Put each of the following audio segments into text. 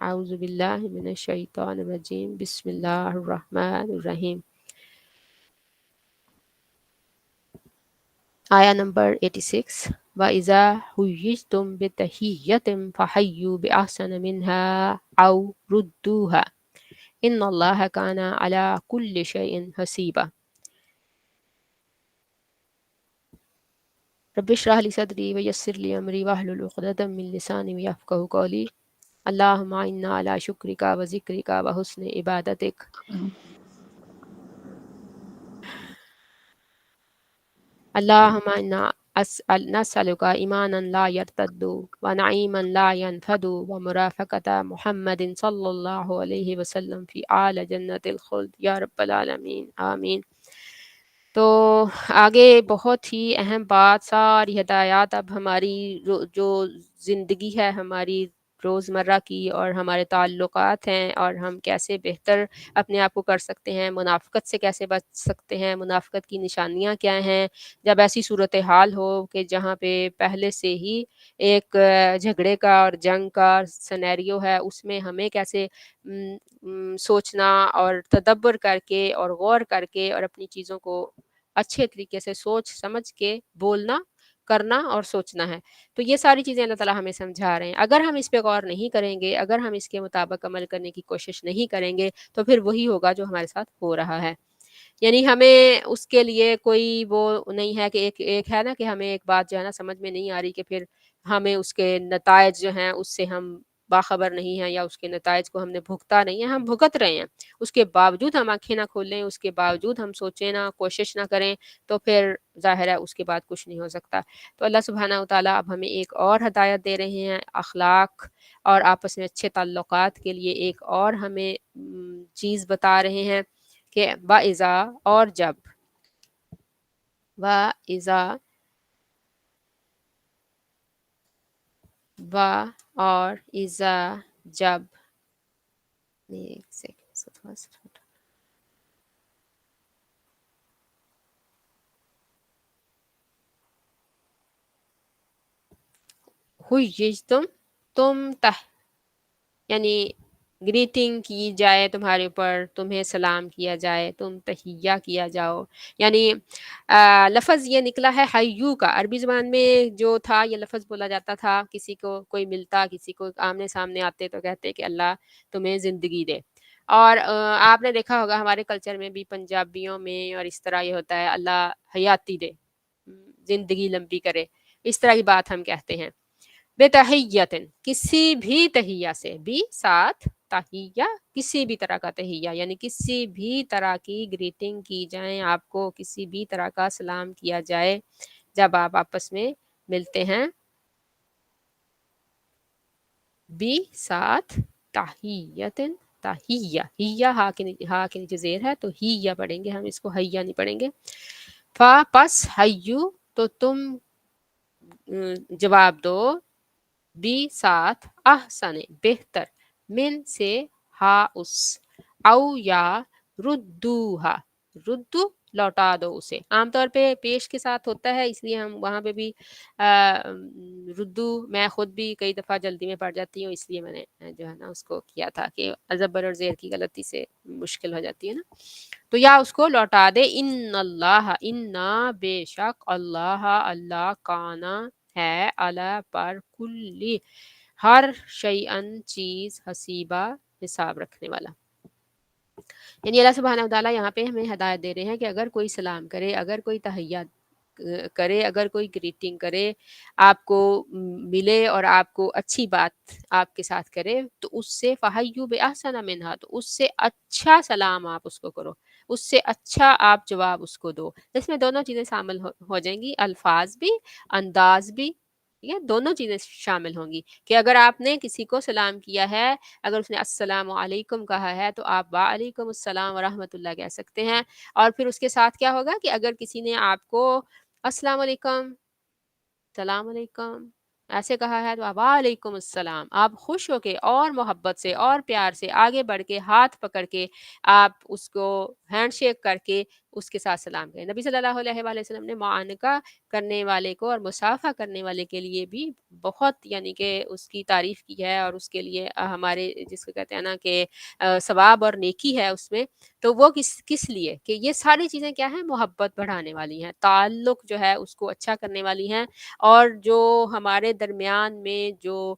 اعوذ باللہ من الشیطان الرجیم بسم اللہ الرحمن الرحیم. آیا نمبر 86. وَإِذَا حُيِّيتُم بِتَحِيَّةٍ فَحَيُّوا بِأَحْسَنَ مِنْهَا أَوْ رُدُّوهَا إِنَّ اللَّهَ كَانَ عَلَى كُلِّ شَيْءٍ حَسِيبًا. رب اشرح لي صدري ويسر لي أمري واحلل عقدة من لساني يفقهوا قولي. اللهم إنا على شكرك وذكرك وحسن عبادتك. اللهم إنا نسألك إيمانا لا يرتد ونعيما لا ينفد ومرافقة محمد صلی اللہ علیہ وسلم فی اعلی جنت الخلد یا رب العالمین آمین. تو آگے بہت ہی اہم بات، ساری ہدایات اب ہماری جو زندگی ہے ہماری روزمرہ کی اور ہمارے تعلقات ہیں اور ہم کیسے بہتر اپنے آپ کو کر سکتے ہیں، منافقت سے کیسے بچ سکتے ہیں، منافقت کی نشانیاں کیا ہیں جب ایسی صورتحال ہو کہ جہاں پہ پہلے سے ہی ایک جھگڑے کا اور جنگ کا سینیریو ہے، اس میں ہمیں کیسے سوچنا اور تدبر کر کے اور غور کر کے اور اپنی چیزوں کو اچھے طریقے سے سوچ سمجھ کے بولنا، کرنا اور سوچنا ہے. تو یہ ساری چیزیں اللہ تعالیٰ ہمیں سمجھا رہے ہیں. اگر ہم اس پہ غور نہیں کریں گے، اگر ہم اس کے مطابق عمل کرنے کی کوشش نہیں کریں گے تو پھر وہی ہوگا جو ہمارے ساتھ ہو رہا ہے. یعنی ہمیں اس کے لیے کوئی وہ نہیں ہے کہ ایک ہے نا کہ ہمیں ایک بات جو ہے نا سمجھ میں نہیں آ رہی کہ پھر ہمیں اس کے نتائج جو ہیں اس سے ہم باخبر نہیں ہیں یا اس کے نتائج کو ہم نے بھگتا نہیں ہے، ہم بھگت رہے ہیں. اس کے باوجود ہم آنکھیں نہ کھولیں، اس کے باوجود ہم سوچیں نہ، کوشش نہ کریں، تو پھر ظاہر ہے اس کے بعد کچھ نہیں ہو سکتا. تو اللہ سبحانہ و تعالیٰ اب ہمیں ایک اور ہدایت دے رہے ہیں، اخلاق اور آپس میں اچھے تعلقات کے لیے ایک اور ہمیں چیز بتا رہے ہیں کہ وَإِذَا اور جب، وَإِذَا اور اذا جب، ایک سیکنڈ حُیِّجْتُم، تم یعنی گریٹنگ کی جائے تمہارے اوپر، تمہیں سلام کیا جائے، تم تحیہ کیا جاؤ. یعنی لفظ یہ نکلا ہے حیو کا. عربی زبان میں جو تھا یہ لفظ بولا جاتا تھا، کسی کو کوئی ملتا، کسی کو آمنے سامنے آتے تو کہتے کہ اللہ تمہیں زندگی دے. اور آپ نے دیکھا ہوگا ہمارے کلچر میں بھی، پنجابیوں میں اور اس طرح یہ ہوتا ہے اللہ حیاتی دے، زندگی لمبی کرے، اس طرح کی بات ہم کہتے ہیں. بے تحیتن، کسی بھی تحیہ سے، بھی ساتھ تحیہ، کسی بھی طرح کا تحیہ، یعنی کسی بھی طرح کی گریٹنگ کی جائیں، آپ کو کسی بھی طرح کا سلام کیا جائے جب آپ آپس میں ملتے ہیں. بھی ساتھ تحیتن، تحیہ، ہیہ ہا کے نیچے زیر ہے تو ہیہ پڑھیں گے ہم، اس کو حیہ نہیں پڑھیں گے. فا پس حیو، تو تم جواب دو، بھی ساتھ احسن، بہتر، من سے، ہا اس، او یا ردوہا، ردو لوٹا دو اسے. عام طور پہ پیش کے ساتھ ہوتا ہے، اس لیے ہم وہاں پہ بھی ردو، میں خود بھی کئی دفعہ جلدی میں پڑھ جاتی ہوں، اس لیے میں نے جو ہے نا اس کو کیا تھا کہ زبر اور زیر کی غلطی سے مشکل ہو جاتی ہے نا. تو یا اس کو لوٹا دے. ان اللہ، انا بے شک، اللہ اللہ، کانا ہے، علی پر، کلی ہر شیئن چیز، حسیبہ حساب رکھنے والا. یعنی اللہ سبحانہ وتعالیٰ یہاں پہ ہمیں ہدایت دے رہے ہیں کہ اگر کوئی سلام کرے، اگر کوئی تحیہ کرے، اگر کوئی گریٹنگ کرے، آپ کو ملے اور آپ کو اچھی بات آپ کے ساتھ کرے، تو اس سے فحیوا بأحسن منہا، تو اس سے اچھا سلام آپ اس کو کرو، اس سے اچھا آپ جواب اس کو دو. اس میں دونوں چیزیں شامل ہو جائیں گی، الفاظ بھی، انداز بھی، یہ دونوں چیزیں شامل ہوں گی. کہ اگر آپ نے کسی کو سلام کیا ہے، اگر اس نے السلام علیکم کہا ہے تو آپ وعلیکم السلام ورحمۃ اللہ کہہ سکتے ہیں. اور پھر اس کے ساتھ کیا ہوگا کہ اگر کسی نے آپ کو السلام علیکم، السلام علیکم ایسے کہا ہے تو آپ وعلیکم السلام، آپ خوش ہو کے اور محبت سے اور پیار سے آگے بڑھ کے ہاتھ پکڑ کے آپ اس کو ہینڈ شیک کر کے اس کے ساتھ سلام کریں۔ نبی صلی اللہ علیہ وآلہ وسلم نے معانقہ کرنے والے کو اور مصافحہ کرنے والے کے لیے بھی بہت یعنی کہ اس کی تعریف کی ہے، اور اس کے لیے ہمارے جس کو کہتے ہیں نا کہ ثواب اور نیکی ہے اس میں، تو وہ کس لیے کہ یہ ساری چیزیں کیا ہیں، محبت بڑھانے والی ہیں، تعلق جو ہے اس کو اچھا کرنے والی ہیں، اور جو ہمارے درمیان میں جو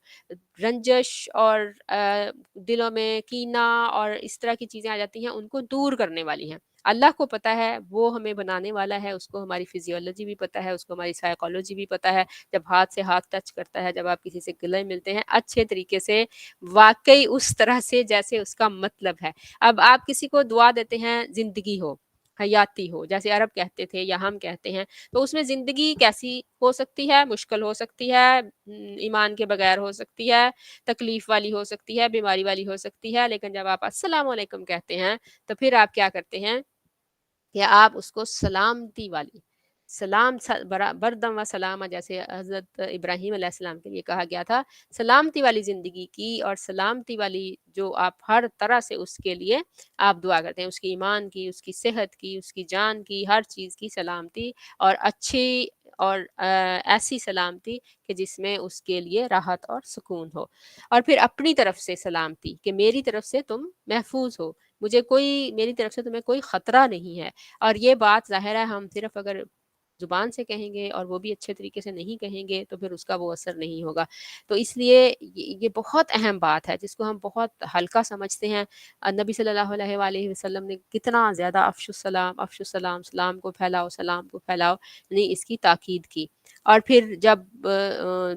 رنجش اور دلوں میں کینہ اور اس طرح کی چیزیں آ جاتی ہیں ان کو دور کرنے والی ہیں۔ اللہ کو پتہ ہے وہ ہمیں بنانے والا ہے، اس کو ہماری فزیولوجی بھی پتہ ہے، اس کو ہماری سائیکالوجی بھی پتہ ہے۔ جب ہاتھ سے ہاتھ ٹچ کرتا ہے، جب آپ کسی سے گلے ملتے ہیں اچھے طریقے سے، واقعی اس طرح سے جیسے اس کا مطلب ہے۔ اب آپ کسی کو دعا دیتے ہیں زندگی ہو، حیاتی ہو، جیسے عرب کہتے تھے یا ہم کہتے ہیں، تو اس میں زندگی کیسی ہو سکتی ہے، مشکل ہو سکتی ہے، ایمان کے بغیر ہو سکتی ہے، تکلیف والی ہو سکتی ہے، بیماری والی ہو سکتی ہے، لیکن جب آپ السلام علیکم کہتے ہیں تو پھر آپ کیا کرتے ہیں کہ آپ اس کو سلامتی والی سلام بردم و سلامہ، جیسے حضرت ابراہیم علیہ السلام کے لیے کہا گیا تھا، سلامتی والی زندگی کی اور سلامتی والی جو آپ ہر طرح سے اس کے لیے آپ دعا کرتے ہیں، اس کی ایمان کی، اس کی صحت کی، اس کی جان کی، ہر چیز کی سلامتی، اور اچھی اور ایسی سلامتی کہ جس میں اس کے لیے راحت اور سکون ہو، اور پھر اپنی طرف سے سلامتی کہ میری طرف سے تم محفوظ ہو، مجھے کوئی میری طرف سے تمہیں کوئی خطرہ نہیں ہے۔ اور یہ بات ظاہر ہے ہم صرف اگر زبان سے کہیں گے اور وہ بھی اچھے طریقے سے نہیں کہیں گے تو پھر اس کا وہ اثر نہیں ہوگا۔ تو اس لیے یہ بہت اہم بات ہے جس کو ہم بہت ہلکا سمجھتے ہیں۔ نبی صلی اللہ علیہ وآلہ وسلم نے کتنا زیادہ افش السلام، سلام کو پھیلاؤ، سلام کو پھیلاؤ، یعنی اس کی تاکید کی۔ اور پھر جب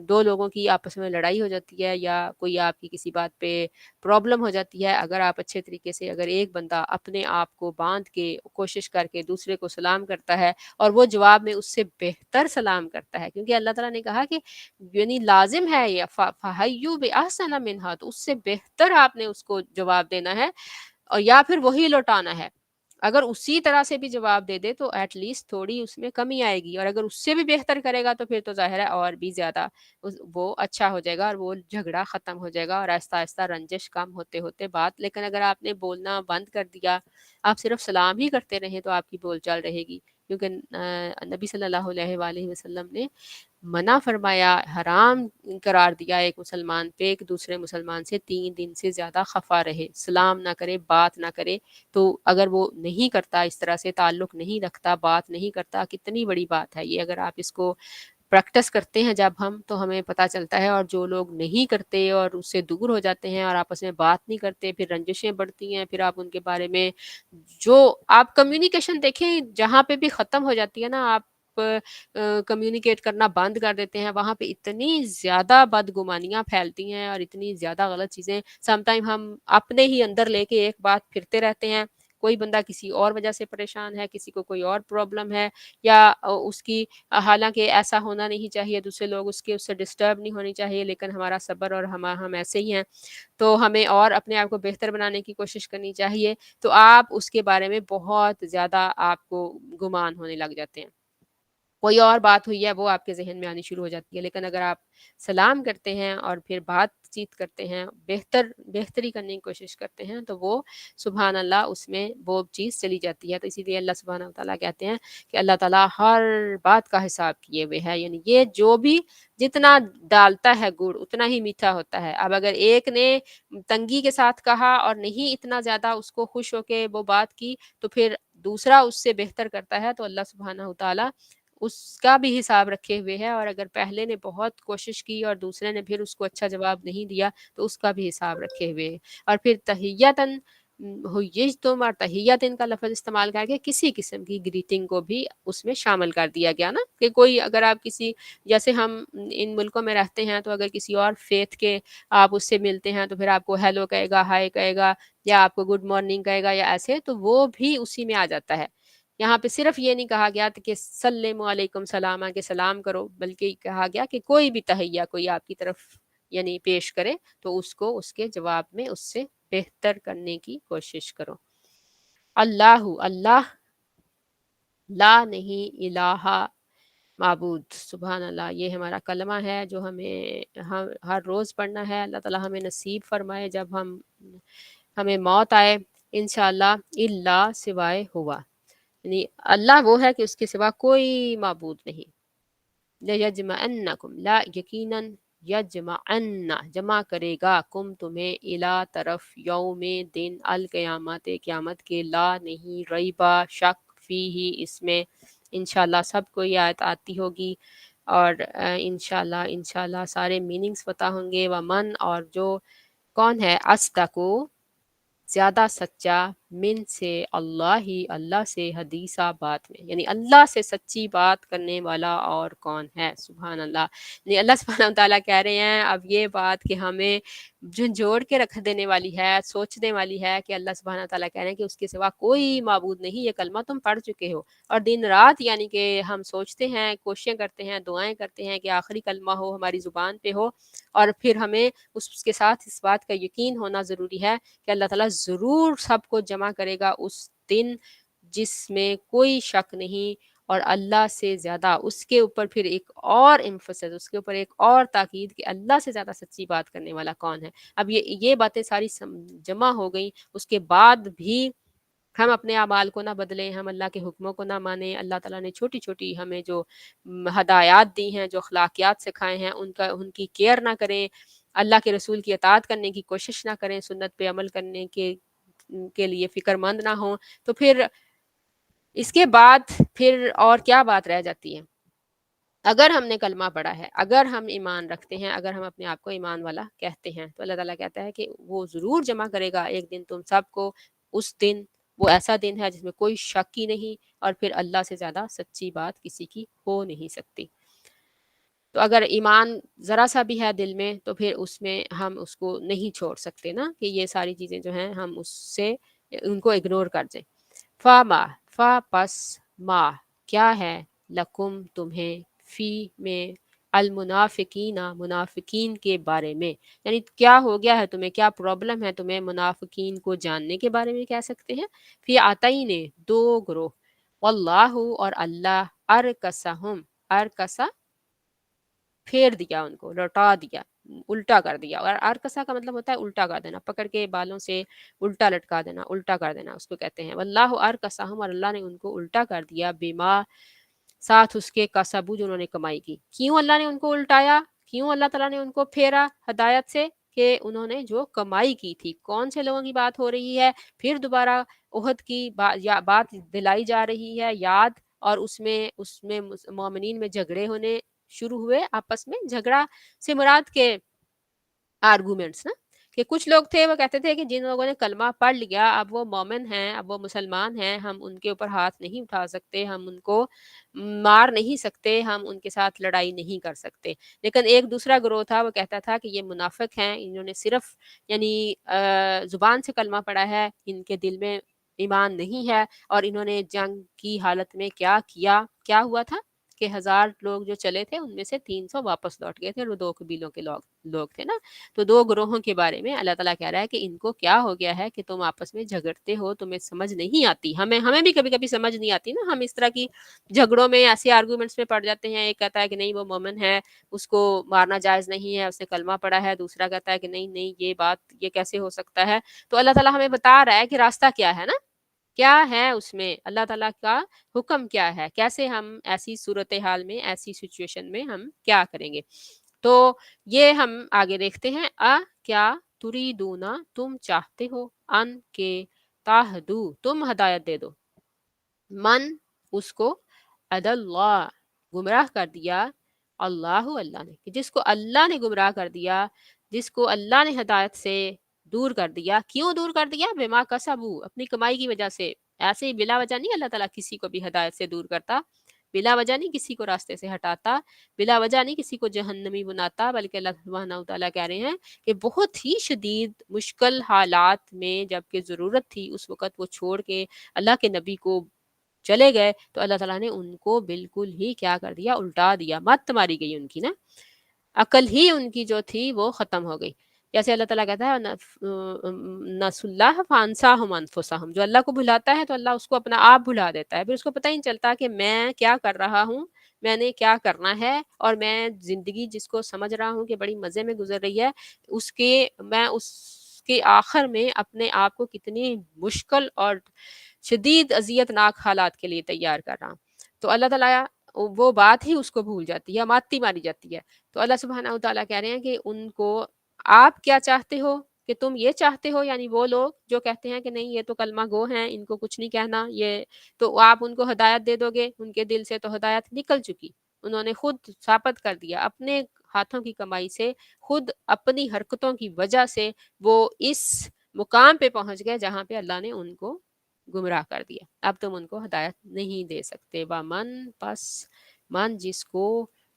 دو لوگوں کی آپس میں لڑائی ہو جاتی ہے یا کوئی آپ کی کسی بات پہ پرابلم ہو جاتی ہے، اگر آپ اچھے طریقے سے اگر ایک بندہ اپنے آپ کو باندھ کے کوشش کر کے دوسرے کو سلام کرتا ہے اور وہ جواب میں اس سے بہتر سلام کرتا ہے، کیونکہ اللہ تعالیٰ نے کہا کہ یعنی لازم ہے یہ فَحَيُّوا بِأَحْسَنَ مِنْهَا، تو اس سے بہتر آپ نے اس کو جواب دینا ہے، اور یا پھر وہی لوٹانا ہے۔ اگر اسی طرح سے بھی جواب دے دے تو ایٹ لیسٹ تھوڑی اس میں کمی آئے گی، اور اگر اس سے بھی بہتر کرے گا تو پھر تو ظاہر ہے اور بھی زیادہ وہ اچھا ہو جائے گا اور وہ جھگڑا ختم ہو جائے گا، اور آہستہ آہستہ رنجش کم ہوتے ہوتے بات۔ لیکن اگر آپ نے بولنا بند کر دیا، آپ صرف سلام ہی کرتے رہیں، تو آپ کی بول چال رہے گی، کیونکہ نبی صلی اللہ علیہ وآلہ وسلم نے منع فرمایا، حرام قرار دیا ایک مسلمان پہ ایک دوسرے مسلمان سے 3 دن سے زیادہ خفا رہے، سلام نہ کرے، بات نہ کرے۔ تو اگر وہ نہیں کرتا، اس طرح سے تعلق نہیں رکھتا، بات نہیں کرتا، کتنی بڑی بات ہے یہ۔ اگر آپ اس کو پریکٹس کرتے ہیں جب ہم، تو ہمیں پتہ چلتا ہے، اور جو لوگ نہیں کرتے اور اس سے دور ہو جاتے ہیں اور آپس میں بات نہیں کرتے، پھر رنجشیں بڑھتی ہیں، پھر آپ ان کے بارے میں جو آپ کمیونیکیشن دیکھیں جہاں پہ بھی ختم ہو جاتی ہے نا، آپ کمیونیکیٹ کرنا بند کر دیتے ہیں، وہاں پہ اتنی زیادہ بدگمانیاں پھیلتی ہیں اور اتنی زیادہ غلط چیزیں سم ٹائم ہم اپنے ہی اندر لے کے ایک بات پھرتے رہتے ہیں۔ کوئی بندہ کسی اور وجہ سے پریشان ہے، کسی کو کوئی اور پرابلم ہے، یا اس کی حالانکہ ایسا ہونا نہیں چاہیے، دوسرے لوگ اس سے ڈسٹرب نہیں ہونی چاہیے، لیکن ہمارا صبر اور ہم ایسے ہی ہیں، تو ہمیں اور اپنے آپ کو بہتر بنانے کی کوشش کرنی چاہیے۔ تو آپ اس کے بارے میں بہت زیادہ آپ کو گمان ہونے لگ جاتے ہیں، کوئی اور بات ہوئی ہے وہ آپ کے ذہن میں آنی شروع ہو جاتی ہے، لیکن اگر آپ سلام کرتے ہیں اور پھر بات چیت کرتے ہیں، بہتری کرنے کی کوشش کرتے ہیں، تو وہ سبحان اللہ اس میں وہ چیز چلی جاتی ہے۔ تو اسی لیے اللہ سبحانہ وتعالیٰ کہتے ہیں کہ اللہ تعالیٰ ہر بات کا حساب کیے ہوئے ہے، یعنی یہ جو بھی جتنا ڈالتا ہے گڑ اتنا ہی میٹھا ہوتا ہے۔ اب اگر ایک نے تنگی کے ساتھ کہا اور نہیں اتنا زیادہ اس کو خوش ہو کے وہ بات کی، تو پھر دوسرا اس سے بہتر کرتا ہے، تو اللہ سبحانہ وتعالیٰ اس کا بھی حساب رکھے ہوئے ہے، اور اگر پہلے نے بہت کوشش کی اور دوسرے نے پھر اس کو اچھا جواب نہیں دیا تو اس کا بھی حساب رکھے ہوئے ہے۔ اور پھر تحیتاً حییتم اور تحیتاً کا لفظ استعمال کر کے کسی قسم کی گریٹنگ کو بھی اس میں شامل کر دیا گیا نا، کہ کوئی اگر آپ کسی جیسے ہم ان ملکوں میں رہتے ہیں، تو اگر کسی اور فیتھ کے آپ اس سے ملتے ہیں تو پھر آپ کو ہیلو کہے گا، ہائے کہے گا، یا آپ کو گڈ مارننگ کہے گا، یا ایسے، تو وہ بھی اسی میں آ جاتا ہے۔ یہاں پہ صرف یہ نہیں کہا گیا کہ سلم علیکم سلامہ کے سلام کرو، بلکہ کہا گیا کہ کوئی بھی تحیہ کوئی آپ کی طرف یعنی پیش کرے تو اس کو اس کے جواب میں اس سے بہتر کرنے کی کوشش کرو۔ اللہ لا نہیں الہ معبود، سبحان اللہ، یہ ہمارا کلمہ ہے جو ہمیں ہر روز پڑھنا ہے۔ اللہ تعالیٰ ہمیں نصیب فرمائے جب ہمیں موت آئے انشاءاللہ، اللہ سوائے ہوا، یعنی اللہ وہ ہے کہ اس کے سوا کوئی معبود نہیں. لیجمعنکم، لا یقیناً، یجمعن جمع کرے گا، کم تمہیں، الا طرف، یوم دن، القیامت قیامت کے، لا نہیں، ریبا شک، فی ہی اس میں. انشاءاللہ سب کو یہ آیت آتی ہوگی، اور انشاءاللہ سارے میننگز پتہ ہوں گے. ومن، اور جو، کون ہے، اصدق، زیادہ سچا، من سے، اللہ ہی، اللہ سے، حدیثہ بات میں، یعنی اللہ سے سچی بات کرنے والا اور کون ہے. سبحان اللہ. یعنی اللہ سبحانہ تعالیٰ کہہ رہے ہیں اب یہ بات کہ ہمیں جھنجھوڑ کے رکھ دینے والی ہے، سوچنے والی ہے، کہ اللہ سبحانہ تعالیٰ کہہ رہے ہیں کہ اس کے سوا کوئی معبود نہیں. یہ کلمہ تم پڑھ چکے ہو، اور دن رات یعنی کہ ہم سوچتے ہیں، کوششیں کرتے ہیں، دعائیں کرتے ہیں کہ آخری کلمہ ہو، ہماری زبان پہ ہو، اور پھر ہمیں اس کے ساتھ اس بات کا یقین ہونا ضروری ہے کہ اللہ تعالیٰ ضرور سب کو جمع کرے گا اس دن جس میں کوئی شک نہیں. اور اللہ سے زیادہ، اس کے اوپر پھر ایک اور ایمفسس، اس کے اوپر ایک اور تاکید کہ اللہ سے زیادہ سچی بات کرنے والا کون ہے. اب یہ باتیں ساری جمع ہو گئیں، اس کے بعد بھی ہم اپنے اعمال کو نہ بدلیں، ہم اللہ کے حکموں کو نہ مانیں. اللہ تعالیٰ نے چھوٹی چھوٹی ہمیں جو ہدایات دی ہیں، جو اخلاقیات سکھائے ہیں، ان کی کیئر نہ کریں، اللہ کے رسول کی اطاعت کرنے کی کوشش نہ کریں، سنت پہ عمل کرنے کے لیے فکر مند نہ ہوں، تو پھر اس کے بعد پھر اور کیا بات رہ جاتی ہے؟ اگر ہم نے کلمہ پڑھا ہے، اگر ہم ایمان رکھتے ہیں، اگر ہم اپنے آپ کو ایمان والا کہتے ہیں، تو اللہ تعالیٰ کہتا ہے کہ وہ ضرور جمع کرے گا ایک دن تم سب کو. اس دن، وہ ایسا دن ہے جس میں کوئی شک ہی نہیں، اور پھر اللہ سے زیادہ سچی بات کسی کی ہو نہیں سکتی. تو اگر ایمان ذرا سا بھی ہے دل میں، تو پھر اس میں ہم اس کو نہیں چھوڑ سکتے نا، کہ یہ ساری چیزیں جو ہیں ہم اس سے ان کو اگنور کر دیں. فا فا پس، ما کیا ہے، لکم تمہیں، فی میں، المنافقین منافقین کے بارے میں، یعنی کیا ہو گیا ہے تمہیں، کیا پرابلم ہے تمہیں منافقین کو جاننے کے بارے میں کہہ سکتے ہیں. فی آتئی نے، دو گروہ، واللہ، اور اللہ، ارکسہم، ارکسا پھیر دیا، ان کو لوٹا دیا، الٹا کر دیا. اور ارکسا کا مطلب ہوتا ہے الٹا کر دینا، پکڑ کے بالوں سے الٹا لٹکا دینا، الٹا کر دینا، اس کو کہتے ہیں. واللہ ارکسہم، اور اللہ نے ان کو الٹا کر دیا، بما، ساتھ اس کے، کسبو، جو انہوں نے کمائی کی. کیوں اللہ نے ان کو الٹایا، کیوں اللہ تعالیٰ نے ان کو پھیرا ہدایت سے؟ کہ انہوں نے جو کمائی کی تھی. کون سے لوگوں کی بات ہو رہی ہے؟ پھر دوبارہ احد کی بات دلائی جا رہی ہے یاد، اور اس میں مومنین میں جھگڑے ہونے شروع ہوئے آپس میں. جھگڑا سے مراد کے آرگومنٹس نا، کہ کچھ لوگ تھے وہ کہتے تھے کہ جن لوگوں نے کلمہ پڑھ لیا اب وہ مومن ہیں، اب وہ مسلمان ہیں، ہم ان کے اوپر ہاتھ نہیں اٹھا سکتے، ہم ان کو مار نہیں سکتے، ہم ان کے ساتھ لڑائی نہیں کر سکتے. لیکن ایک دوسرا گروہ تھا، وہ کہتا تھا کہ یہ منافق ہیں، انہوں نے صرف یعنی زبان سے کلمہ پڑھا ہے، ان کے دل میں ایمان نہیں ہے. اور انہوں نے جنگ کی حالت میں کیا ہوا تھا کہ 1000 لوگ جو چلے تھے ان میں سے 300 واپس لوٹ گئے تھے، اور وہ 2 قبیلوں کے لوگ تھے نا. تو 2 گروہوں کے بارے میں اللہ تعالیٰ کہہ رہا ہے کہ ان کو کیا ہو گیا ہے کہ تم آپس میں جھگڑتے ہو، تمہیں سمجھ نہیں آتی. ہمیں بھی کبھی کبھی سمجھ نہیں آتی نا، ہم اس طرح کی جھگڑوں میں، ایسے آرگومنٹس میں پڑ جاتے ہیں. ایک کہتا ہے کہ نہیں وہ مومن ہے، اس کو مارنا جائز نہیں ہے، اس نے کلمہ پڑھا ہے. دوسرا کہتا ہے کہ نہیں یہ کیسے ہو سکتا ہے. تو اللہ تعالیٰ ہمیں بتا رہا ہے کہ راستہ کیا ہے نا، کیا ہے اس میں اللہ تعالیٰ کا حکم کیا ہے، کیسے ہم ایسی صورتحال میں، ایسی سچویشن میں ہم کیا کریں گے. تو یہ ہم آگے دیکھتے ہیں. کیا تریدونا، تم چاہتے ہو، ان کے، تہدو، تم ہدایت دے دو، من، اس کو، عد اللہ، گمراہ کر دیا، اللہ نے، کہ جس کو اللہ نے گمراہ کر دیا، جس کو اللہ نے ہدایت سے دور کر دیا. کیوں دور کر دیا؟ بما کسبو، اپنی کمائی کی وجہ سے. ایسے ہی بلا وجہ نہیں اللہ تعالیٰ کسی کو بھی ہدایت سے دور کرتا، بلا وجہ نہیں کسی کو راستے سے ہٹاتا، بلا وجہ نہیں کسی کو جہنمی بناتا. بلکہ اللہ سبحانہ تعالیٰ کہہ رہے ہیں کہ بہت ہی شدید مشکل حالات میں جب کہ ضرورت تھی اس وقت وہ چھوڑ کے اللہ کے نبی کو چلے گئے، تو اللہ تعالیٰ نے ان کو بالکل ہی کیا کر دیا، الٹا دیا، مت ماری گئی ان کی نا، عقل ہی ان کی جو تھی وہ ختم ہو گئی. جیسے اللہ تعالیٰ کہتا ہے نس اللہ فانساہم انفسہم، جو اللہ کو بھلاتا ہے تو اللہ اس کو اپنا آپ بھلا دیتا ہے، پھر اس کو پتہ ہی نہیں چلتا کہ میں کیا کر رہا ہوں، میں نے کیا کرنا ہے. اور میں زندگی جس کو سمجھ رہا ہوں کہ بڑی مزے میں گزر رہی ہے، میں اس کے آخر میں اپنے آپ کو کتنی مشکل اور شدید اذیت ناک حالات کے لیے تیار کر رہا ہوں. تو اللہ تعالیٰ وہ بات ہی اس کو بھول جاتی ہے، ماتی مانی جاتی ہے. تو اللہ سبحانہ و تعالیٰ کہہ رہے ہیں کہ ان کو آپ کیا چاہتے ہو، کہ تم یہ چاہتے ہو، یعنی وہ لوگ جو کہتے ہیں کہ نہیں یہ تو کلمہ گو ہیں، ان کو کچھ نہیں کہنا، یہ تو آپ ان کو ہدایت دے دو گے. ان کے دل سے تو ہدایت نکل چکی، انہوں نے خود ثابت کر دیا اپنے ہاتھوں کی کمائی سے، خود اپنی حرکتوں کی وجہ سے وہ اس مقام پہ پہنچ گئے جہاں پہ اللہ نے ان کو گمراہ کر دیا. اب تم ان کو ہدایت نہیں دے سکتے. وَمَن پس من جس کو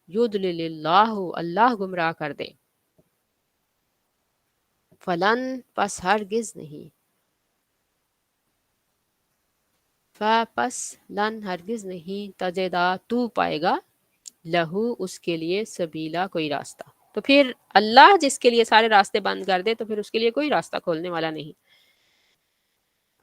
یضلل اللہ اللہ گمراہ کر دے، فلن پس ہرگز نہیں، پس لن ہرگز نہیں، تجدا تو پائے گا، لہو اس کے لیے سبیلا کوئی راستہ. تو پھر اللہ جس کے لیے سارے راستے بند کر دے تو پھر اس کے لیے کوئی راستہ کھولنے والا نہیں.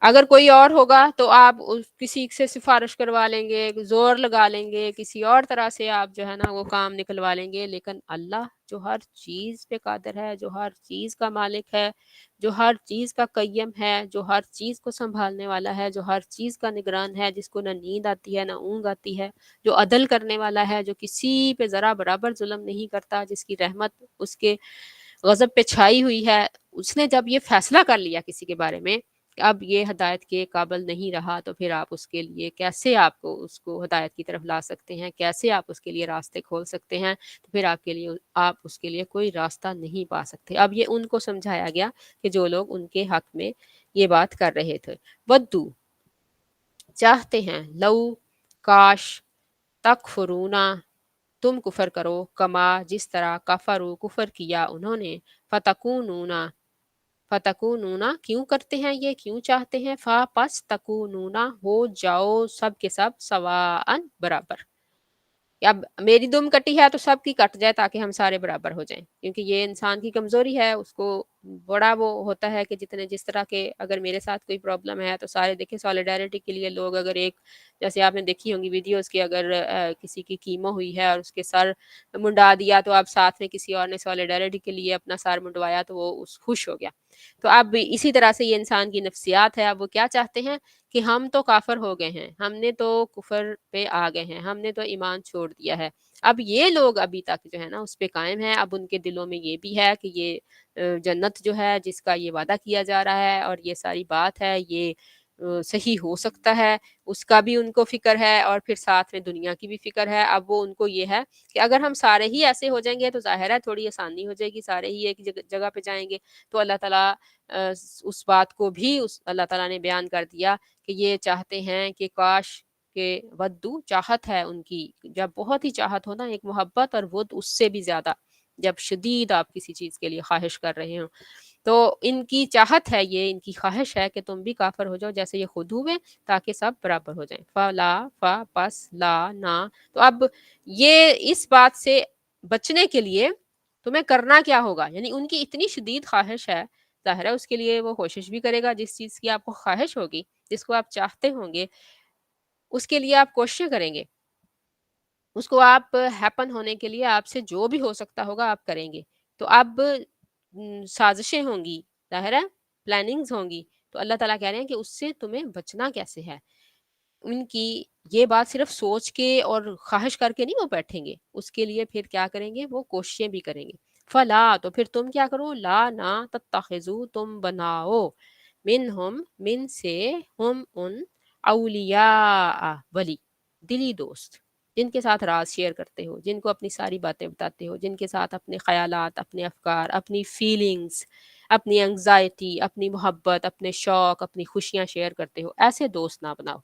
اگر کوئی اور ہوگا تو آپ کسی سے سفارش کروا لیں گے، زور لگا لیں گے، کسی اور طرح سے آپ جو ہے نا وہ کام نکلوا لیں گے. لیکن اللہ جو ہر چیز پہ قادر ہے، جو ہر چیز کا مالک ہے، جو ہر چیز کا قیم ہے، جو ہر چیز کو سنبھالنے والا ہے، جو ہر چیز کا نگران ہے، جس کو نہ نیند آتی ہے نہ اونگ آتی ہے، جو عدل کرنے والا ہے، جو کسی پہ ذرا برابر ظلم نہیں کرتا، جس کی رحمت اس کے غضب پہ چھائی ہوئی ہے، اس نے جب یہ فیصلہ کر لیا کسی کے بارے میں کہ اب یہ ہدایت کے قابل نہیں رہا، تو پھر آپ اس کے لیے کیسے آپ کو اس کو ہدایت کی طرف لا سکتے ہیں، کیسے آپ اس کے لیے راستے کھول سکتے ہیں. تو پھر آپ اس کے لیے کوئی راستہ نہیں پا سکتے. اب یہ ان کو سمجھایا گیا کہ جو لوگ ان کے حق میں یہ بات کر رہے تھے. ودو چاہتے ہیں، لو کاش، تکفرونا تم کفر کرو، کما جس طرح کفرو کفر کیا انہوں نے، فتکونونا کیوں کرتے ہیں یہ، کیوں چاہتے ہیں، پس تکونونا ہو جاؤ سب کے سب، سواءن برابر. اب میری دم کٹی ہے تو سب کی کٹ جائے تاکہ ہم سارے برابر ہو جائیں. کیونکہ یہ انسان کی کمزوری ہے، اس کو بڑا وہ ہوتا ہے کہ جس طرح کے اگر میرے ساتھ کوئی پرابلم ہے تو سارے دیکھیں سالیڈیرٹی کے لیے لوگ اگر ایک، جیسے آپ نے دیکھی ہوں گی ویڈیوز کی، اگر کسی کی کیمو ہوئی ہے اور اس کے سر منڈا دیا تو اب ساتھ میں کسی اور نے سالیڈیرٹی کے لیے اپنا سر منڈوایا تو وہ خوش ہو گیا. تو اب اسی طرح سے یہ انسان کی نفسیات ہے. اب وہ کیا چاہتے ہیں کہ ہم تو کافر ہو گئے ہیں، ہم نے تو کفر پہ آ گئے ہیں، ہم نے تو ایمان چھوڑ دیا ہے. اب یہ لوگ ابھی تک جو ہے نا اس پہ قائم ہیں. اب ان کے دلوں میں یہ بھی ہے کہ یہ جنت جو ہے جس کا یہ وعدہ کیا جا رہا ہے اور یہ ساری بات ہے یہ صحیح ہو سکتا ہے، اس کا بھی ان کو فکر ہے، اور پھر ساتھ میں دنیا کی بھی فکر ہے. اب وہ ان کو یہ ہے کہ اگر ہم سارے ہی ایسے ہو جائیں گے تو ظاہر ہے تھوڑی آسانی ہو جائے گی، سارے ہی ایک جگہ پہ جائیں گے. تو اللہ تعالیٰ اس بات کو بھی اللہ تعالیٰ نے بیان کر دیا کہ یہ چاہتے ہیں کہ کاش، کہ ودو چاہت ہے ان کی، جب بہت ہی چاہت ہو نا، ایک محبت اور ود اس سے بھی زیادہ، جب شدید آپ کسی چیز کے لیے خواہش کر رہے ہوں تو ان کی چاہت ہے، یہ ان کی خواہش ہے کہ تم بھی کافر ہو جاؤ جیسے یہ خود ہوئے، تاکہ سب برابر ہو جائیں. فلا پس لا نہ. تو اب یہ اس بات سے بچنے کے لیے تمہیں کرنا کیا ہوگا، یعنی ان کی اتنی شدید خواہش ہے، ظاہر ہے اس کے لیے وہ کوشش بھی کرے گا. جس چیز کی آپ کو خواہش ہوگی، جس کو آپ چاہتے ہوں گے، اس کے لیے آپ کوششیں کریں گے، اس کو آپ ہیپن ہونے کے لیے آپ سے جو بھی ہو سکتا ہوگا آپ کریں گے. تو اب سازشیں ہوں گی، ظاہر ہے پلاننگز ہوں گی. تو اللہ تعالیٰ کہہ رہے ہیں کہ اس سے تمہیں بچنا کیسے ہے. ان کی یہ بات صرف سوچ کے اور خواہش کر کے نہیں وہ بیٹھیں گے، اس کے لیے پھر کیا کریں گے، وہ کوششیں بھی کریں گے. فلا تو پھر تم کیا کرو، لا نہ تتخذو تم بناؤ، من سے ہم ان، اولیاء ولی، دلی دوست، جن کے ساتھ راز شیئر کرتے ہو، جن کو اپنی ساری باتیں بتاتے ہو، جن کے ساتھ اپنے خیالات، اپنے افکار، اپنی فیلنگز، اپنی انگزائٹی، اپنی محبت، اپنے شوق، اپنی خوشیاں شیئر کرتے ہو. ایسے دوست نہ بناؤ.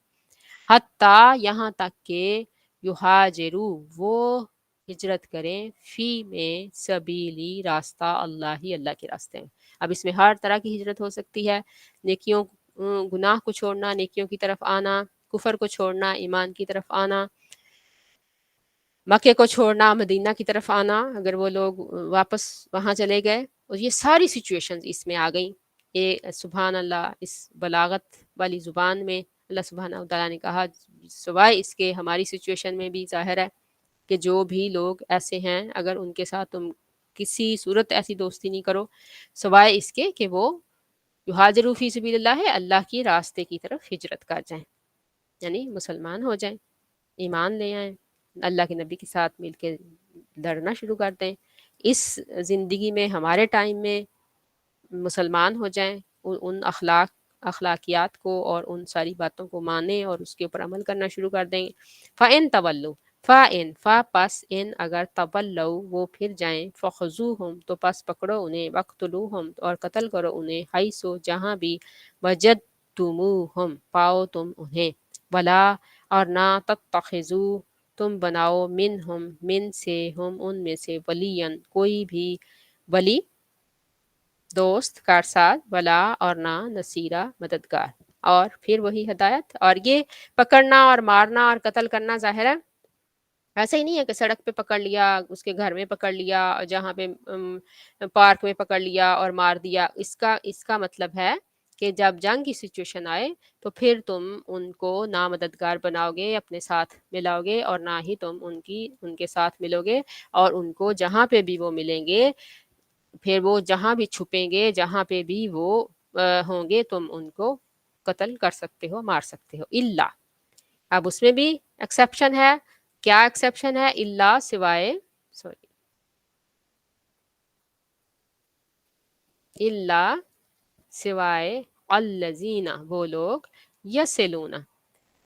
حتیٰ یہاں تک کہ یہاجرو وہ ہجرت کریں، فی میں سبیلی راستہ اللہ ہی، اللہ کے راستے میں. اب اس میں ہر طرح کی ہجرت ہو سکتی ہے، نیکیوں گناہ کو چھوڑنا، نیکیوں کی طرف آنا، کفر کو چھوڑنا، ایمان کی طرف آنا، مکے کو چھوڑنا، مدینہ کی طرف آنا اگر وہ لوگ واپس وہاں چلے گئے. اور یہ ساری سچویشنز اس میں آ گئیں. یہ سبحان اللہ، اس بلاغت والی زبان میں اللہ سبحانہ و تعالیٰ نے کہا، سوائے اس کے ہماری سچویشن میں بھی ظاہر ہے کہ جو بھی لوگ ایسے ہیں اگر ان کے ساتھ تم کسی صورت ایسی دوستی نہیں کرو، سوائے اس کے کہ وہ یہاجروا فی سبیل اللہ ہے اللہ کی راستے کی طرف ہجرت کر جائیں، یعنی مسلمان ہو جائیں، ایمان لے آئیں، اللہ کے نبی کے ساتھ مل کے لڑنا شروع کر دیں، اس زندگی میں ہمارے ٹائم میں مسلمان ہو جائیں، ان اخلاقیات کو اور ان ساری باتوں کو مانیں اور اس کے اوپر عمل کرنا شروع کر دیں۔ فَإِن تَوَلُّوا، پس ان اگر تولوا وہ پھر جائیں، فخذوہم تو پس پکڑو انہیں، وقتلوہم اور قتل کرو انہیں، حیثو جہاں بھی، وجدتموہم پاؤ تم انہیں، ولا اور نہ تتخذوا تم بناؤ منہم من سے ہم ان میں سے ولین کوئی بھی ولی دوست کارساز، ولا اور نہ نصیرہ مددگار۔ اور پھر وہی ہدایت، اور یہ پکڑنا اور مارنا اور قتل کرنا ظاہر ہے ایسا ہی نہیں ہے کہ سڑک پہ پکڑ لیا، اس کے گھر میں پکڑ لیا، جہاں پہ پارک میں پکڑ لیا اور مار دیا، اس کا مطلب ہے کہ جب جنگ کی سچویشن آئے تو پھر تم ان کو نہ مددگار بناؤ گے، اپنے ساتھ ملاؤ گے، اور نہ ہی تم ان کے ساتھ ملو گے، اور ان کو جہاں پہ بھی وہ ملیں گے، پھر وہ جہاں بھی چھپیں گے، جہاں پہ بھی وہ ہوں گے، تم ان کو قتل کر سکتے ہو، مار سکتے ہو، الا اب اس میں بھی ایکسیپشن ہے۔ کیا ایکسیپشن ہے؟ الا سوائے، سوری، الا سوائے الذین وہ لوگ، یسلون،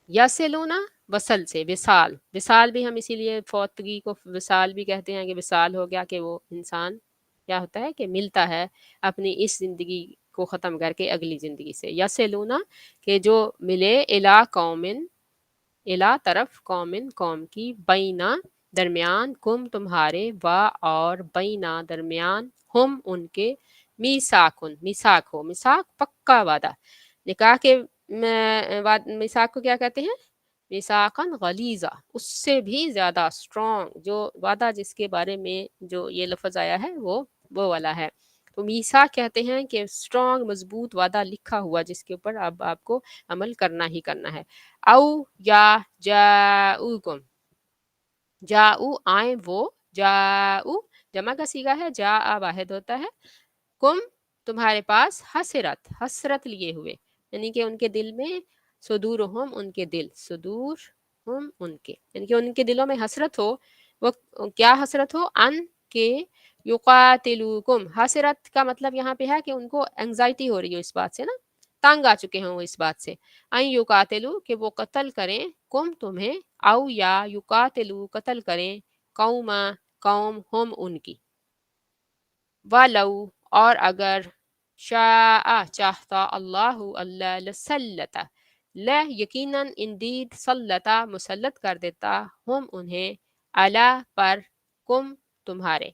یسلون وصل سے، وصال، وصال بھی ہم اسی لیے فوتگی کو وصال بھی کہتے ہیں کہ وصال ہو گیا، کہ وہ انسان کیا ہوتا ہے کہ ملتا ہے اپنی اس زندگی کو ختم کر کے اگلی زندگی سے، یسلون کہ جو ملے، الا قومن، الا طرف، قومن قوم کی، بینا درمیان، کم تمہارے، وا اور بینا درمیان، ہم ان کے، میثاقن میثاق ہو، میثاق پکا وعدہ، نکاح کے میثاق کو کیا کہتے ہیں؟ میثاقن غلیظہ، اس سے بھی زیادہ اسٹرانگ، جو وعدہ جس کے بارے میں جو یہ لفظ آیا ہے وہ والا ہے، تو میثاق کہتے ہیں کہ اسٹرانگ مضبوط وعدہ لکھا ہوا جس کے اوپر اب آپ کو عمل کرنا ہی کرنا ہے۔ او یا جاؤکم، جاؤ آئیں وہ، جاؤ جمع کا صیغہ ہے، جا واحد ہوتا ہے، کم تمہارے پاس، حسرت حسرت لیے ہوئے، یعنی کہ ان کے دل میں، صدورہم ان کے دل، صدور ہم ان کے، یعنی کہ ان کے دلوں میں حسرت ہو، وہ کیا حسرت ہو؟ ان کے یقاتلوکم، حسرت کا مطلب یہاں پہ ہے کہ ان کو انگزائٹی ہو رہی ہو اس بات سے نا، تنگ آ چکے ہوں وہ اس بات سے، ان یقاتلو کہ وہ قتل کریں، کم تمہیں، او یا یقاتلو قتل کریں، قوما قوم، ہم ان کی، وَلَوْ اور اگر، شاء چاہتا، اللہ اللہ، لسلط یقیناً اندید، سلطہ مسلط کر دیتا، ہم انہیں، علی پر، کم تمہارے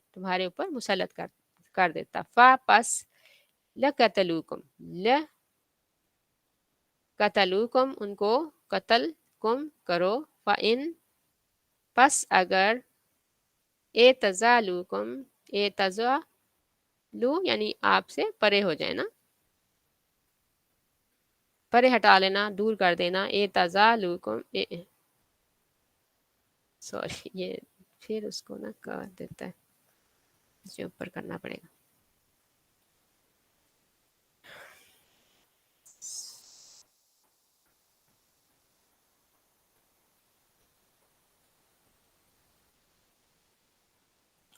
اوپر مسلط کر دیتا، پس لقتلوکم، لقتلوکم ان کو قتل کم کرو، فَإِن پس اگر، اعتزالوکم، لو یعنی آپ سے پرے ہو جائے نا، پرے ہٹا لینا، دور کر دینا، اعتزالوکم، سوری یہ پھر اس کو نا کر دیتا ہے، اسے اوپر کرنا پڑے گا،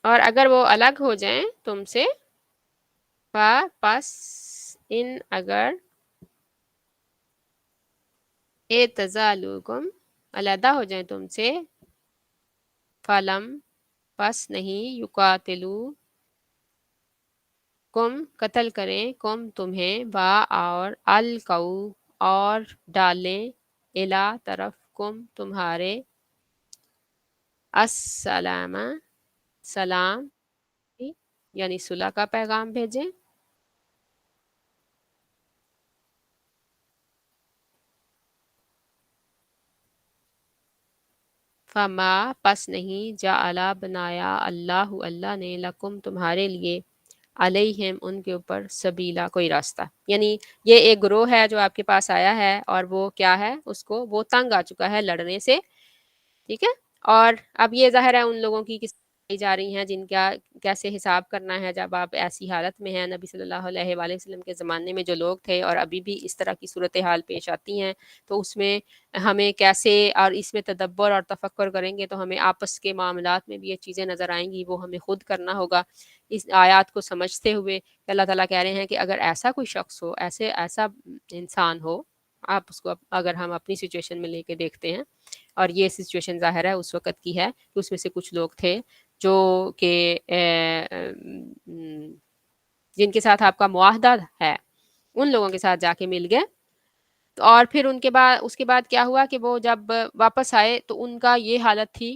اور اگر وہ الگ ہو جائیں تم سے، پس ان اگر، اعتزالوکم علیحدہ ہو جائیں تم سے، فلم پس نہیں، یقاتلو کم قتل کریں، کم تمہیں، با اور، القو اور ڈالیں، الا طرف، کم تمہارے، السلام سلام، یعنی صلح کا پیغام بھیجیں، فما پس نہیں، جعل بنایا، اللہ اللہ نے، لکم تمہارے لیے، علیہم ان کے اوپر، سبیلا کوئی راستہ، یعنی یہ ایک گروہ ہے جو آپ کے پاس آیا ہے، اور وہ کیا ہے، اس کو وہ تنگ آ چکا ہے لڑنے سے، ٹھیک ہے، اور اب یہ ظاہر ہے ان لوگوں کی جا رہی ہیں جن کا کیسے حساب کرنا ہے جب آپ ایسی حالت میں ہیں. نبی صلی اللہ علیہ وآلہ وسلم کے زمانے میں جو لوگ تھے اور ابھی بھی اس طرح کی صورتحال پیش آتی ہیں تو اس میں ہمیں کیسے، اور اس میں تدبر اور تفکر کریں گے تو ہمیں آپس کے معاملات میں بھی یہ چیزیں نظر آئیں گی، وہ ہمیں خود کرنا ہوگا اس آیات کو سمجھتے ہوئے کہ اللہ تعالیٰ کہہ رہے ہیں کہ اگر ایسا کوئی شخص ہو، ایسا انسان ہو، آپ اس کو اگر ہم اپنی سچویشن میں لے کے دیکھتے ہیں، اور یہ سچویشن ظاہر ہے اس وقت کی ہے کہ اس میں سے کچھ لوگ تھے جو کہ جن کے ساتھ آپ کا معاہدہ ہے ان لوگوں کے ساتھ جا کے مل گئے، اور پھر ان کے بعد اس کے بعد کیا ہوا کہ وہ جب واپس آئے تو ان کا یہ حالت تھی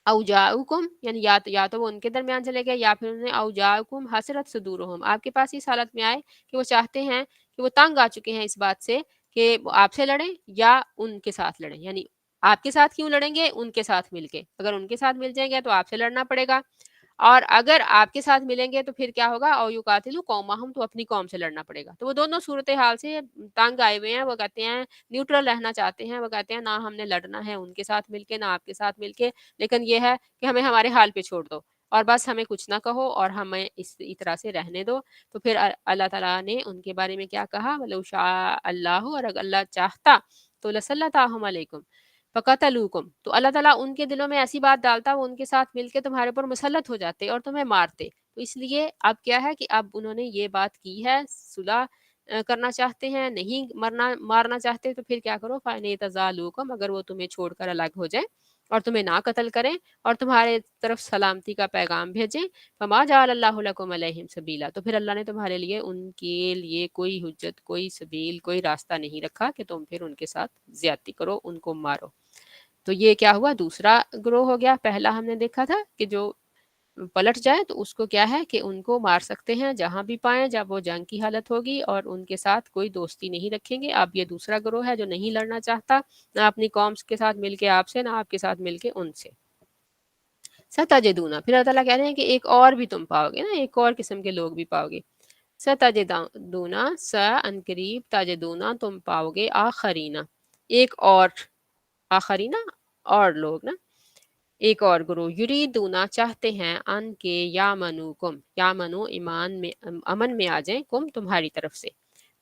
او جاؤکم، یعنی یا تو وہ ان کے درمیان چلے گئے یا پھر انہیں او جاؤکم حسرت صدورہم، آپ کے پاس اس حالت میں آئے کہ وہ چاہتے ہیں کہ وہ تنگ آ چکے ہیں اس بات سے کہ وہ آپ سے لڑیں یا ان کے ساتھ لڑیں، یعنی آپ کے ساتھ کیوں لڑیں گے، ان کے ساتھ مل کے، اگر ان کے ساتھ مل جائیں گے تو آپ سے لڑنا پڑے گا، اور اگر آپ کے ساتھ ملیں گے تو پھر کیا ہوگا، او یقاتلوا قومہم، تو اپنی قوم سے لڑنا پڑے گا. تو وہ دونوں صورتحال سے تنگ آئے ہوئے ہیں، وہ کہتے ہیں نیوٹرل رہنا چاہتے ہیں، وہ کہتے ہیں نہ ہم نے لڑنا ہے ان کے ساتھ مل کے نہ آپ کے ساتھ مل کے، لیکن یہ ہے کہ ہمیں ہمارے حال پہ چھوڑ دو اور بس ہمیں کچھ نہ کہو اور ہمیں اس طرح سے رہنے دو. تو پھر اللہ تعالیٰ نے ان کے بارے میں کیا کہا، وَلَوْ شَاءَ اللَّهُ، اور اگر اللہ چاہتا تو لَسَلَّطَهُمْ عَلَيْكُمْ فَقَتَلُوكُمْ، تو اللہ تعالیٰ ان کے دلوں میں ایسی بات ڈالتا، وہ ان کے ساتھ مل کے تمہارے اوپر مسلط ہو جاتے اور تمہیں مارتے. تو اس لیے اب کیا ہے کہ اب انہوں نے یہ بات کی ہے، صلح کرنا چاہتے ہیں، نہیں مارنا چاہتے، تو پھر کیا کرو، فَإِنْ اعْتَزَلُوكُمْ، اگر وہ تمہیں چھوڑ کر الگ ہو جائیں اور تمہیں نہ قتل کریں اور تمہارے طرف سلامتی کا پیغام بھیجیں، فما جعل اللہ لکم علیہم سبیلا، تو پھر اللہ نے تمہارے لیے ان کے لیے کوئی حجت، کوئی سبیل، کوئی راستہ نہیں رکھا کہ تم پھر ان کے ساتھ زیادتی کرو، ان کو مارو. تو یہ کیا ہوا، دوسرا گروہ ہو گیا. پہلا ہم نے دیکھا تھا کہ جو پلٹ جائے تو اس کو کیا ہے کہ ان کو مار سکتے ہیں جہاں بھی پائیں جب وہ جنگ کی حالت ہوگی، اور ان کے ساتھ کوئی دوستی نہیں رکھیں گے. اب یہ دوسرا گروہ ہے جو نہیں لڑنا چاہتا، نہ اپنی قوم کے ساتھ مل کے آپ سے، نہ آپ کے ساتھ مل کے ان سے. ستجدون، پھر اللہ تعالیٰ کہہ رہے ہیں کہ ایک اور بھی تم پاؤ گے نا، ایک اور قسم کے لوگ بھی پاؤ گے. ستجدون، ان قریب، تجدون تم پاؤ گے، آخرینا ایک اور، آخرینا اور لوگ نا، ایک اور گروہ، یریدونا چاہتے ہیں، ان کے یامنوکم، یامنو ایمان میں، امن میں آ جائیں، کم تمہاری طرف سے،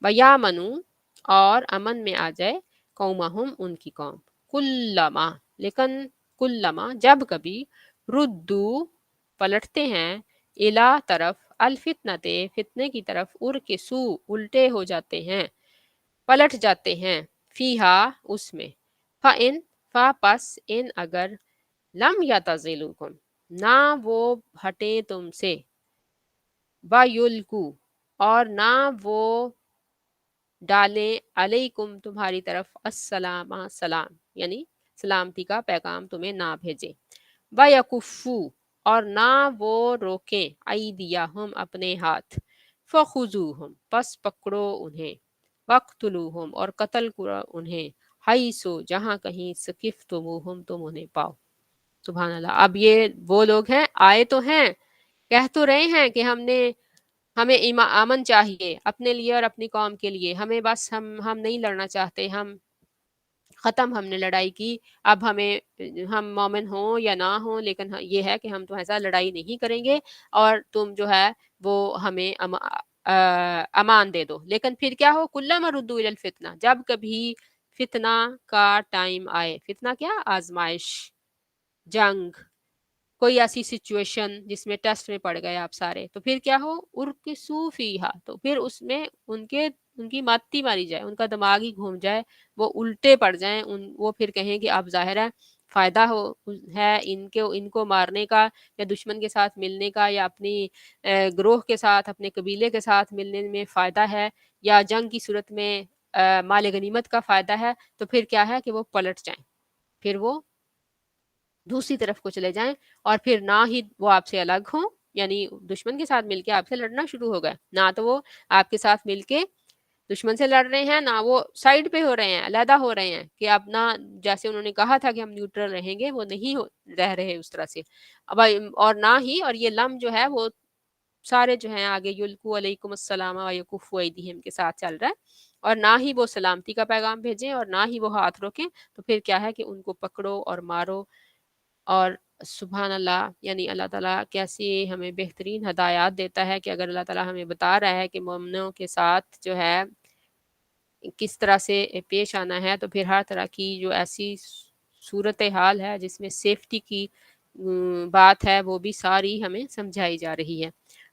بیامنو اور امن میں آ جائے، قومہم ان کی قوم، کلما لیکن، کلما جب کبھی، ردو پلٹتے ہیں، الا طرف، الفتنتے فتنے کی طرف، ارکسو الٹے ہو جاتے ہیں، پلٹ جاتے ہیں، فیہا اس میں، فَإِن پس ان اگر، لم یعتزلوکم نہ وہ ہٹے تم سے، وَیُلْقُوا اور نہ وہ ڈالیں، علیکم تمہاری طرف، السلام سلام، یعنی سلامتی کا پیغام تمہیں نہ بھیجیں، وَیَکُفُّوا اور نہ وہ روکیں، ایدیہم اپنے ہاتھ، فَخُذُوہم پس پکڑو انہیں، وَاقْتُلُوہم اور قتل کرو انہیں، حیثو جہاں کہیں، ثقفتموہم تم انہیں پاؤ. سبحان اللہ. اب یہ وہ لوگ ہیں، آئے تو ہیں، کہہ تو رہے ہیں کہ ہمیں امن چاہیے اپنے لیے اور اپنی قوم کے لیے، ہمیں بس ہم نہیں لڑنا چاہتے، ہم نے لڑائی کی، اب ہم مومن ہوں یا نہ ہوں، لیکن یہ ہے کہ ہم تو ایسا لڑائی نہیں کریں گے اور تم جو ہے وہ ہمیں امان دے دو. لیکن پھر کیا ہو، کلما ردوا الی الفتنہ، جب کبھی فتنہ کا ٹائم آئے، فتنہ کیا، آزمائش، جنگ، کوئی ایسی سچویشن جس میں ٹیسٹ میں پڑ گئے آپ سارے، تو پھر کیا ہو، ارکسو فیہا، تو پھر اس میں ان کی ماتی ماری جائے، ان کا دماغ ہی گھوم جائے، وہ الٹے پڑ جائیں، وہ پھر کہیں کہ اب ظاہر ہے فائدہ ہے ان کو مارنے کا، یا دشمن کے ساتھ ملنے کا، یا اپنی گروہ کے ساتھ، اپنے قبیلے کے ساتھ ملنے میں فائدہ ہے، یا جنگ کی صورت میں مال غنیمت کا فائدہ ہے، تو پھر کیا ہے کہ وہ پلٹ جائیں، پھر وہ دوسری طرف کو چلے جائیں، اور پھر نہ ہی وہ آپ سے الگ ہوں، یعنی دشمن کے ساتھ مل کے آپ سے لڑنا شروع ہو گئے، نہ تو وہ آپ کے ساتھ مل کے دشمن سے لڑ رہے ہیں، نہ وہ سائڈ پہ ہو رہے ہیں، علیحدہ ہو رہے ہیں کہ اب نہ، جیسے انہوں نے کہا تھا کہ ہم نیوٹرل رہیں گے، وہ نہیں رہ رہے اس طرح سے اب، اور نہ ہی، اور یہ لم جو ہے وہ سارے جو ہیں آگے، یلقوا علیکم السلام ویکفوا ایدیہم کے ساتھ چل رہا ہے، اور نہ ہی وہ سلامتی کا پیغام بھیجیں اور نہ ہی وہ ہاتھ روکیں، تو پھر کیا ہے کہ ان کو پکڑو اور مارو اور سبحان اللہ، یعنی اللہ تعالیٰ کیسی ہمیں بہترین ہدایات دیتا ہے کہ اگر اللہ تعالیٰ ہمیں بتا رہا ہے کہ مومنوں کے ساتھ جو ہے کس طرح سے پیش آنا ہے، تو پھر ہر طرح کی جو ایسی صورت حال ہے جس میں سیفٹی کی بات ہے وہ بھی ساری ہمیں سمجھائی جا رہی ہے۔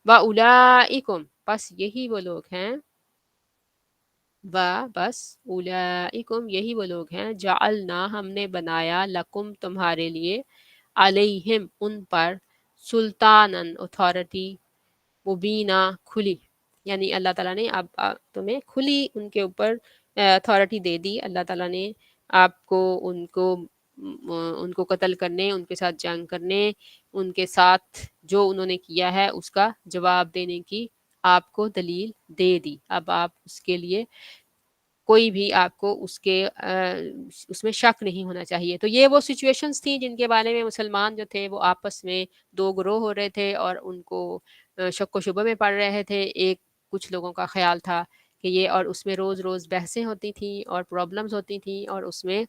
وَأُولَئِكُمْ، بس یہی وہ لوگ ہیں، بس اولئکم یہی وہ لوگ ہیں، جعلنا ہم نے بنایا لکم تمہارے لیے، علیہم ان پر، سلطانن اتھارٹی، مبینہ کھلی، یعنی اللہ تعالیٰ نے اب تمہیں کھلی ان کے اوپر اتھارٹی دے دی۔ اللہ تعالیٰ نے آپ کو ان کو قتل کرنے، ان کے ساتھ جنگ کرنے، ان کے ساتھ جو انہوں نے کیا ہے اس کا جواب دینے کی آپ کو دلیل دے دی۔ اب آپ اس کے لیے کوئی بھی آپ کو اس میں شک نہیں ہونا چاہیے۔ تو یہ وہ سچویشنز تھیں جن کے بارے میں مسلمان جو تھے وہ آپس میں دو گروہ ہو رہے تھے اور ان کو شک و شبہ میں پڑ رہے تھے۔ کچھ لوگوں کا خیال تھا کہ یہ، اور اس میں روز روز بحثیں ہوتی تھیں اور پرابلمز ہوتی تھیں، اور اس میں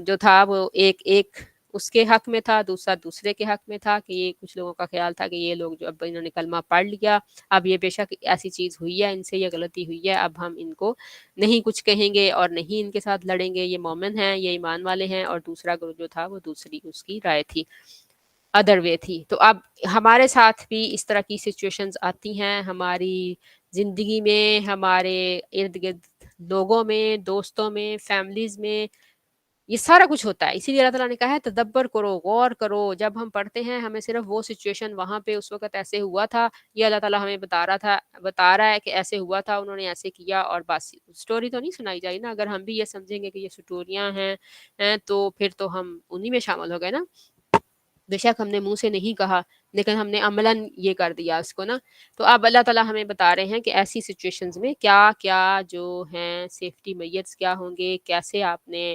جو تھا وہ ایک اس کے حق میں تھا، دوسرا دوسرے کے حق میں تھا، کہ یہ کچھ لوگوں کا خیال تھا کہ یہ لوگ جو اب انہوں نے کلمہ پڑھ لیا، اب یہ بے شک ایسی چیز ہوئی ہے، ان سے یہ غلطی ہوئی ہے، اب ہم ان کو نہیں کچھ کہیں گے اور نہیں ان کے ساتھ لڑیں گے، یہ مومن ہیں، یہ ایمان والے ہیں، اور دوسرا گروہ جو تھا وہ دوسری اس کی رائے تھی، ادر وے تھی۔ تو اب ہمارے ساتھ بھی اس طرح کی سچویشنز آتی ہیں ہماری زندگی میں، ہمارے ارد گرد لوگوں میں، دوستوں میں، فیملیز میں، یہ سارا کچھ ہوتا ہے۔ اسی لیے اللہ تعالیٰ نے کہا ہے تدبر کرو، غور کرو، جب ہم پڑھتے ہیں ہمیں صرف وہ سچویشن وہاں پہ اس وقت ایسے ہوا تھا، یہ اللہ تعالیٰ ہمیں بتا رہا ہے کہ ایسے ہوا تھا، انہوں نے ایسے کیا، اور بس اسٹوری تو نہیں سنائی جائے نا۔ اگر ہم بھی یہ سمجھیں گے کہ یہ سٹوریاں ہیں تو پھر تو ہم انہی میں شامل ہو گئے نا۔ بے شک ہم نے منہ سے نہیں کہا لیکن ہم نے عملاً یہ کر دیا اس کو نا۔ تو اب اللہ تعالیٰ ہمیں بتا رہے ہیں کہ ایسی سچویشنز میں کیا کیا جو ہیں سیفٹی میجرز کیا ہوں گے، کیسے آپ نے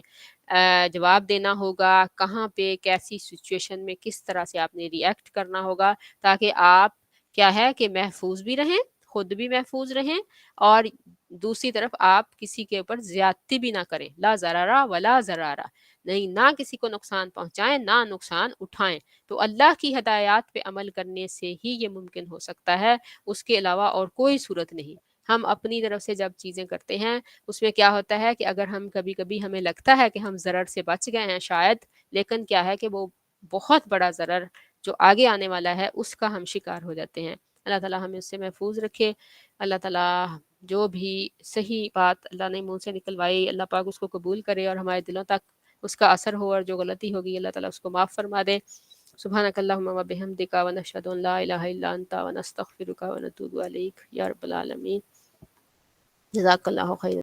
جواب دینا ہوگا، کہاں پہ کیسی سچویشن میں کس طرح سے آپ نے ری ایکٹ کرنا ہوگا، تاکہ آپ کیا ہے کہ محفوظ بھی رہیں، خود بھی محفوظ رہیں، اور دوسری طرف آپ کسی کے اوپر زیادتی بھی نہ کریں، لا ضرر ولا ضرارہ، نہیں، نہ کسی کو نقصان پہنچائیں نہ نقصان اٹھائیں۔ تو اللہ کی ہدایات پہ عمل کرنے سے ہی یہ ممکن ہو سکتا ہے، اس کے علاوہ اور کوئی صورت نہیں۔ ہم اپنی طرف سے جب چیزیں کرتے ہیں اس میں کیا ہوتا ہے کہ اگر ہم کبھی کبھی ہمیں لگتا ہے کہ ہم ضرر سے بچ گئے ہیں شاید، لیکن کیا ہے کہ وہ بہت بڑا ضرر جو آگے آنے والا ہے اس کا ہم شکار ہو جاتے ہیں۔ اللہ تعالیٰ ہمیں اس سے محفوظ رکھے۔ اللہ تعالیٰ جو بھی صحیح بات اللہ نے منہ سے نکلوائی، اللہ پاک اس کو قبول کرے اور ہمارے دلوں تک اس کا اثر ہو، اور جو غلطی ہوگی اللہ تعالیٰ اس کو معاف فرما دے۔ سبحانک اللہم و بحمدک ونشہد ان لا الہ الا انت ونستغفرک ونتوب الیک یا رب العالمین۔ جزاک اللہ خیر۔